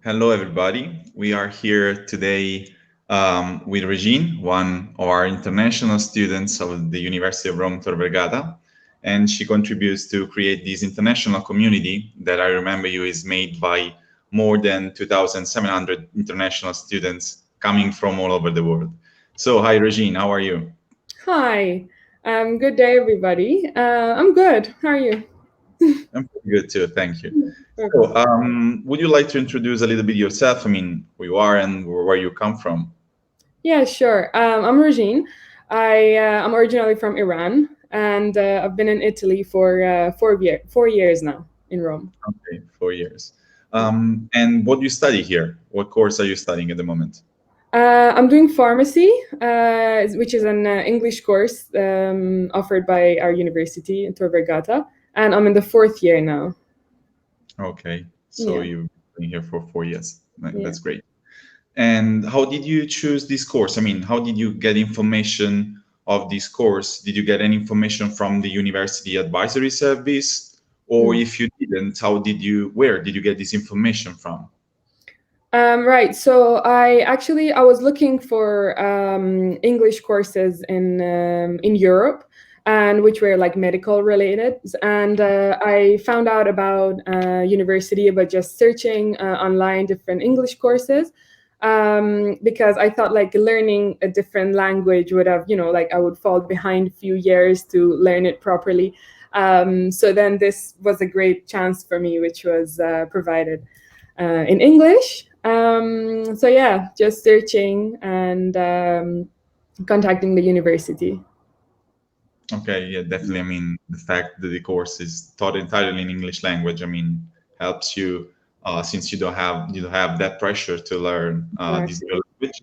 Hello, everybody. We are here today with Rojin, one of our international students of the University of Rome, Tor Vergata, and she contributes to create this international community that I remember you is made by more than 2,700 international students coming from all over the world. So, hi, Rojin, how are you? Hi, good day, everybody. I'm good. How are you? I'm pretty good too, thank you. Perfect. So, would you like to introduce a little bit yourself? I mean, who you are and where you come from? Yeah, sure. I'm Rojin. I'm originally from Iran, and I've been in Italy for 4 years now in Rome. Okay, 4 years. Yeah. And what do you study here? What course are you studying at the moment? I'm doing pharmacy, which is an English course offered by our university in Tor Vergata, and I'm in the fourth year now. Okay, so Yeah, you've been here for 4 years. yeah. That's great. And how did you choose this course? I mean, how did you get information of this course? Did you get any information from the university advisory service? Or Hmm. if you didn't, where did you get this information from? Right. So I was looking for English courses in Europe, and which were like medical related. And I found out about university by just searching online different English courses. Because I thought like learning a different language would have, like I would fall behind a few years to learn it properly. So then this was a great chance for me, which was provided in English. So yeah, just searching and contacting the university. Okay, yeah, definitely. I mean, the fact that the course is taught entirely in English language, I mean, helps you since you don't have that pressure to learn this Exactly. new language,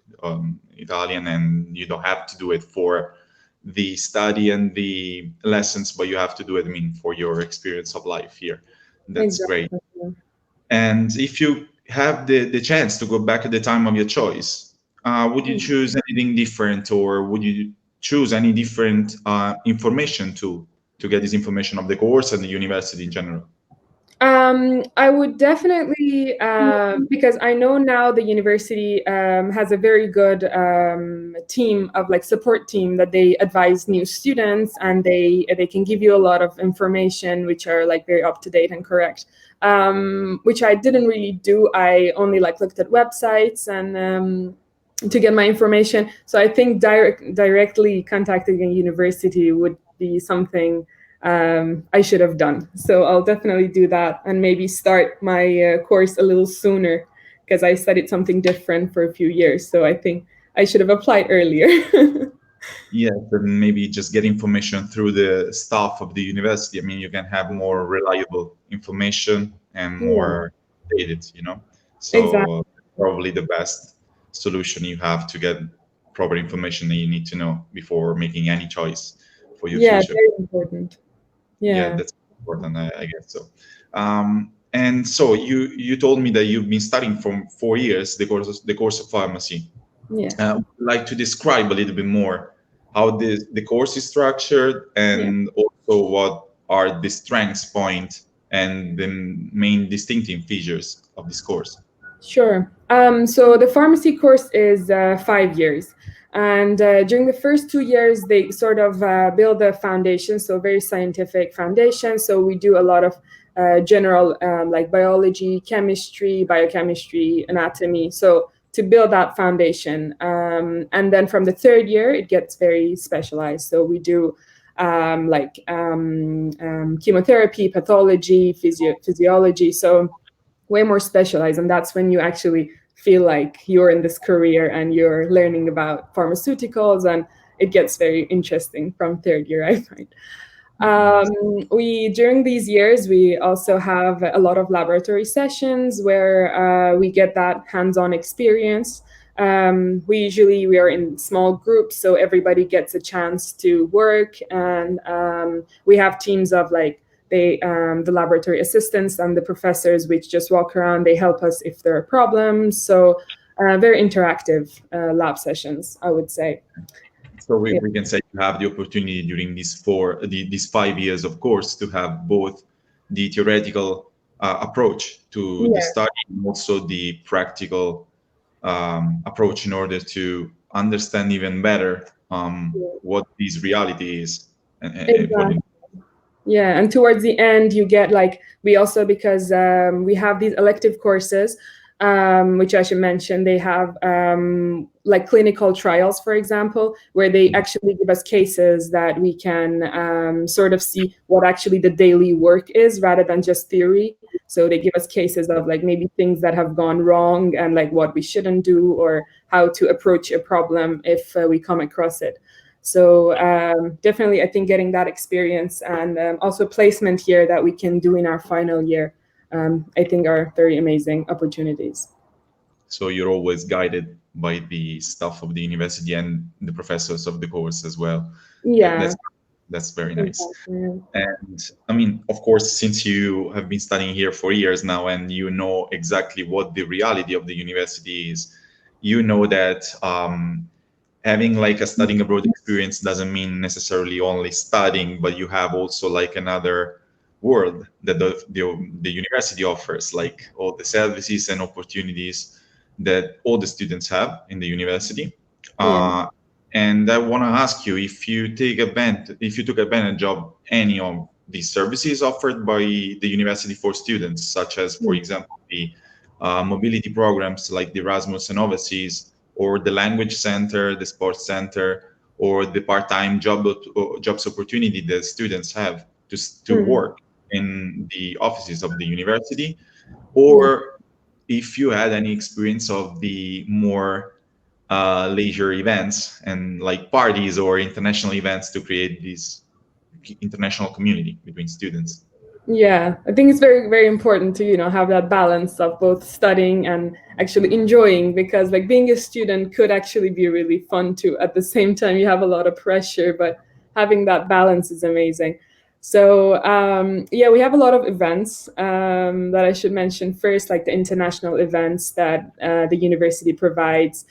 Italian, and you don't have to do it for the study and the lessons, but you have to do it, I mean, for your experience of life here. That's great. Exactly. And if you have the chance to go back at the time of your choice, would you choose anything different, or would you choose any different information to get this information of the course and the university in general? I would definitely, because I know now the university has a very good team of like support team that they advise new students, and they can give you a lot of information which are like very up to date and correct. Which I didn't really do. I only like looked at websites and to get my information. So I think directly contacting a university would be something I should have done. So I'll definitely do that and maybe start my course a little sooner because I studied something different for a few years. So I think I should have applied earlier. Yes, and maybe just get information through the staff of the university. I mean, you can have more reliable information and Yeah, more dated, exactly. So probably the best solution you have to get proper information that you need to know before making any choice for your Yeah, future. very important. Yeah, Yeah, that's important. I guess so. And so you told me that you've been studying for 4 years the course of pharmacy. yeah, Would you like to describe a little bit more how the course is structured, yeah. and also what are the strengths point and the main distinctive features of this course? Sure. So the pharmacy course is 5 years. And during the first 2 years, they sort of build a foundation, so very scientific foundation. So we do a lot of general like biology, chemistry, biochemistry, anatomy. So to build that foundation. And then from the third year, it gets very specialized. So we do chemotherapy, pathology, physiology. So way more specialized, and that's when you actually feel like you're in this career and you're learning about pharmaceuticals, and it gets very interesting from third year, I find. Yes. We during these years we also have a lot of laboratory sessions where we get that hands-on experience. We are in small groups, so everybody gets a chance to work, and we have teams of like the laboratory assistants and the professors, which just walk around. They help us if there are problems. So very interactive lab sessions, I would say. So we, Yeah. we can say you have the opportunity during these 5 years, of course, to have both the theoretical approach to the Yeah. study, and also the practical approach in order to understand even better what this reality is and what Exactly. Yeah, and towards the end, you get like we also because we have these elective courses, which I should mention. They have like clinical trials, for example, where they actually give us cases that we can sort of see what actually the daily work is, rather than just theory. So they give us cases of like maybe things that have gone wrong and like what we shouldn't do or how to approach a problem if we come across it. So definitely, I think getting that experience and also placement here that we can do in our final year, I think are very amazing opportunities. so you're always guided by the staff of the university and the professors of the course as well. That, Yeah, that's very nice. exactly. And I mean, of course, since you have been studying here for years now and you know exactly what the reality of the university is, you know that having like a studying abroad experience doesn't mean necessarily only studying, but you have also like another world that the university offers, like all the services and opportunities that all the students have in the university. Yeah. And I want to ask you if you took advantage of any of these services offered by the university for students, such as, for example, the mobility programs like the Erasmus and Overseas, or the language center, the sports center, or the part-time jobs opportunity that students have to Mm. work in the offices of the university, Yeah. or if you had any experience of the more leisure events and like parties or international events to create this international community between students. Yeah, I think it's very, very important to, have that balance of both studying and actually enjoying, because like being a student could actually be really fun too. At the same time, you have a lot of pressure, but having that balance is amazing. So yeah, we have a lot of events that I should mention first, like the international events that the university provides,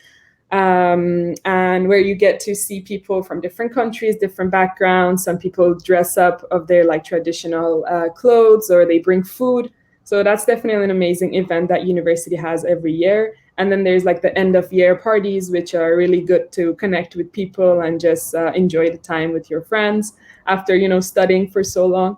and where you get to see people from different countries, different backgrounds. Some people dress up of their like traditional clothes, or they bring food. So that's definitely an amazing event that university has every year. And then there's like the end of year parties, which are really good to connect with people and just enjoy the time with your friends after studying for so long.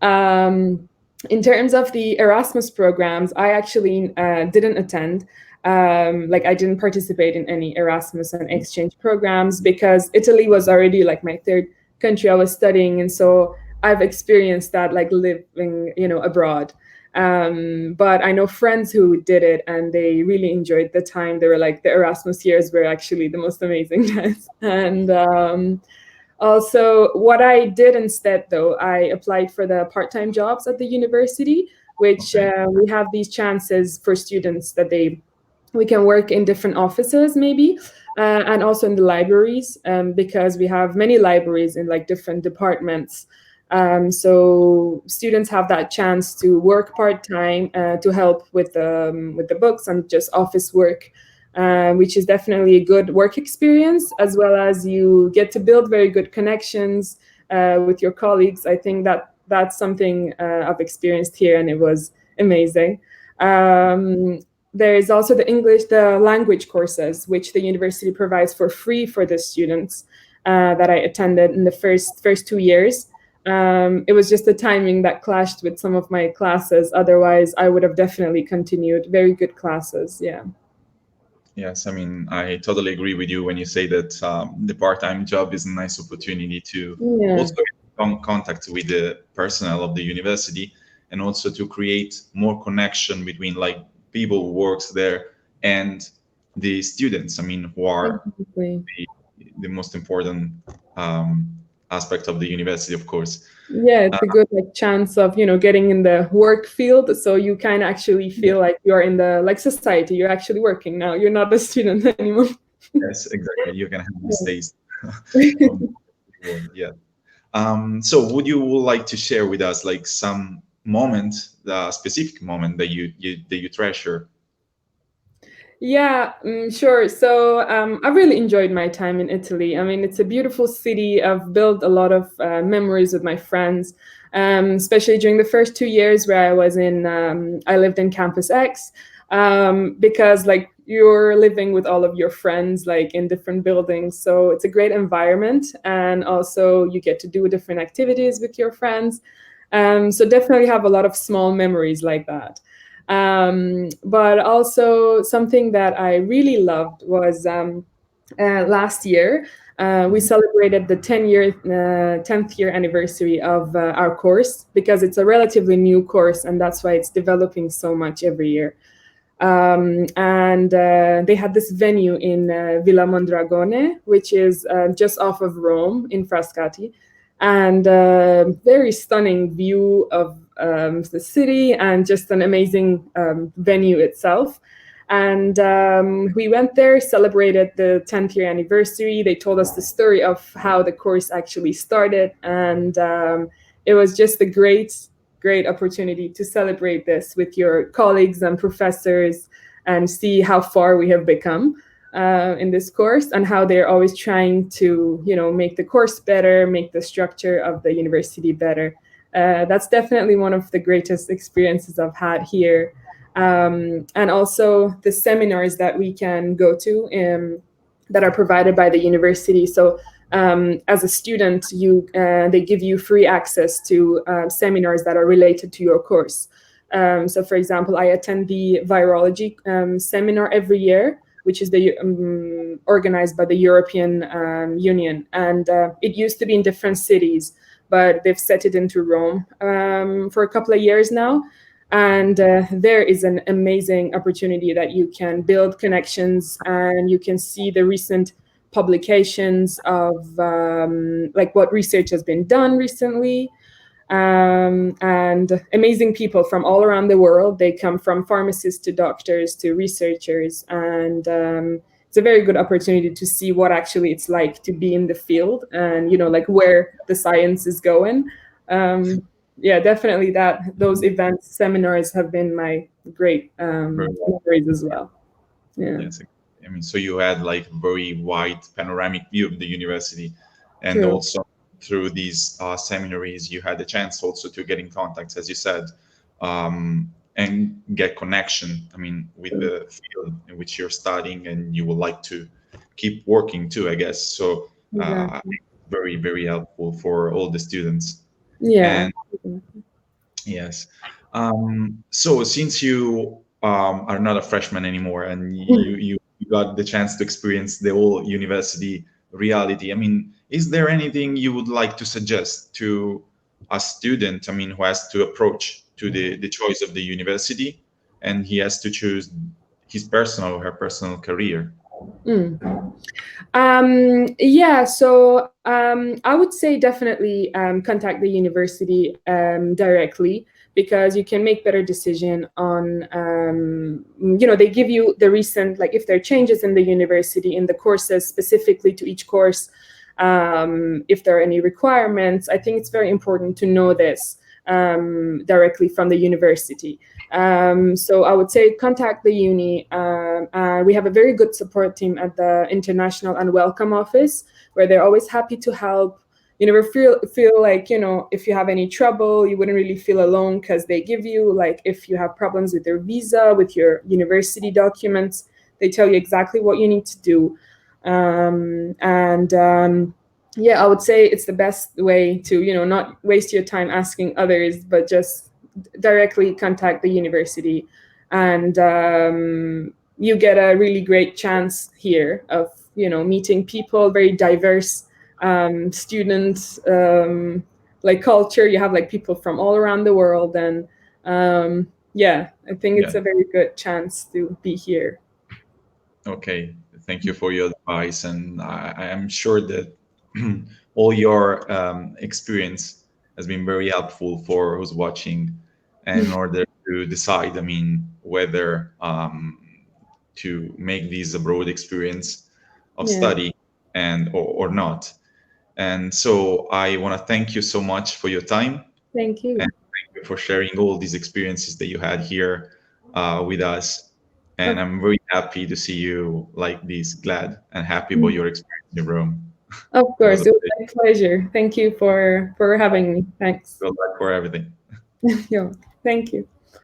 Um, in terms of the Erasmus programs, I actually didn't attend. Like I didn't participate in any Erasmus and exchange programs because Italy was already like my third country I was studying, and so I've experienced that like living, abroad. But I know friends who did it and they really enjoyed the time. They were like the Erasmus years were actually the most amazing times, and also, what I did instead, though, I applied for the part-time jobs at the university, which Okay. we have these chances for students that we can work in different offices, maybe, and also in the libraries, because we have many libraries in like different departments. So students have that chance to work part-time to help with the books and just office work, which is definitely a good work experience, as well as you get to build very good connections with your colleagues. I think that that's something I've experienced here, and it was amazing. Um, there is also the language courses, which the university provides for free for the students that I attended in the first 2 years. It was just the timing that clashed with some of my classes. Otherwise, I would have definitely continued. Very good classes, yeah. Yes, I mean, I totally agree with you when you say that the part-time job is a nice opportunity to Yeah. also get contact with the personnel of the university, and also to create more connection between like people who works there and the students. I mean, who are Exactly. the most important um, aspect of the university, of course. Yeah, it's a good like chance of, getting in the work field. So you kind of actually Yeah. feel like you're in the like society. You're actually working now. You're not a student anymore. Yes, exactly. You can have these days Yeah. from the world. Yeah. So would you like to share with us like some moment, the specific moment that you treasure? Yeah, sure. So I've really enjoyed my time in Italy. I mean, it's a beautiful city. I've built a lot of memories with my friends. especially during the first 2 years where I lived in Campus X, because like you're living with all of your friends like in different buildings, so it's a great environment, and also you get to do different activities with your friends. So definitely have a lot of small memories like that. But also something that I really loved was last year we celebrated the 10th year anniversary of our course, because it's a relatively new course, and that's why it's developing so much every year. And they had this venue in Villa Mondragone, which is just off of Rome in Frascati, and very stunning view of the city, and just an amazing venue itself. And we went there, celebrated the 10th year anniversary. They told us the story of how the course actually started, and it was just a great opportunity to celebrate this with your colleagues and professors, and see how far we have become in this course, and how they're always trying to, make the course better, make the structure of the university better. That's definitely one of the greatest experiences I've had here. And also the seminars that we can go to that are provided by the university. So as a student, they give you free access to seminars that are related to your course. So, for example, I attend the virology seminar every year, which is organized by the European Union, and it used to be in different cities, but they've set it into Rome for a couple of years now. And there is an amazing opportunity that you can build connections, and you can see the recent publications of like what research has been done recently, and amazing people from all around the world. They come from pharmacists to doctors to researchers, and it's a very good opportunity to see what actually it's like to be in the field, and like where the science is going. Yeah, definitely those events, seminars have been my great memories as well. Yeah, Yes, I mean, so you had like very wide panoramic view of the university, and true. also through these seminaries, you had the chance also to get in contact, as you said, and get connection. I mean, with the field in which you're studying, and you would like to keep working too, I guess. So, Exactly. very, very helpful for all the students. Yeah. And yes. So since you are not a freshman anymore, and you got the chance to experience the whole university reality, I mean, is there anything you would like to suggest to a student, I mean, who has to approach to the choice of the university, and he has to choose his personal or her personal career? Mm. Yeah, so I would say definitely contact the university directly, because you can make better decision on, they give you the recent, like if there are changes in the university, in the courses specifically to each course, if there are any requirements. I think it's very important to know this directly from the university. So I would say contact the uni. We have a very good support team at the International and Welcome Office, where they're always happy to help. You never feel like, if you have any trouble, you wouldn't really feel alone, because they give you, like, if you have problems with your visa, with your university documents, they tell you exactly what you need to do. And yeah, I would say it's the best way to, not waste your time asking others, but just directly contact the university, and you get a really great chance here of meeting people, very diverse students, like culture. You have like people from all around the world, and yeah, I think it's Yeah. a very good chance to be here. Okay, thank you for your advice, and I am sure that all your experience has been very helpful for who's watching, in order to decide, I mean, whether to make this a broad experience of Yeah, study and or not. And so I want to thank you so much for your time, thank and you. thank you for sharing all these experiences that you had here with us. And Okay. I'm very happy to see you like this, glad and happy about your experience in Rome. Of It was course, a it was my pleasure. Thank you for having me. Thanks. good luck for everything. Yeah, thank you.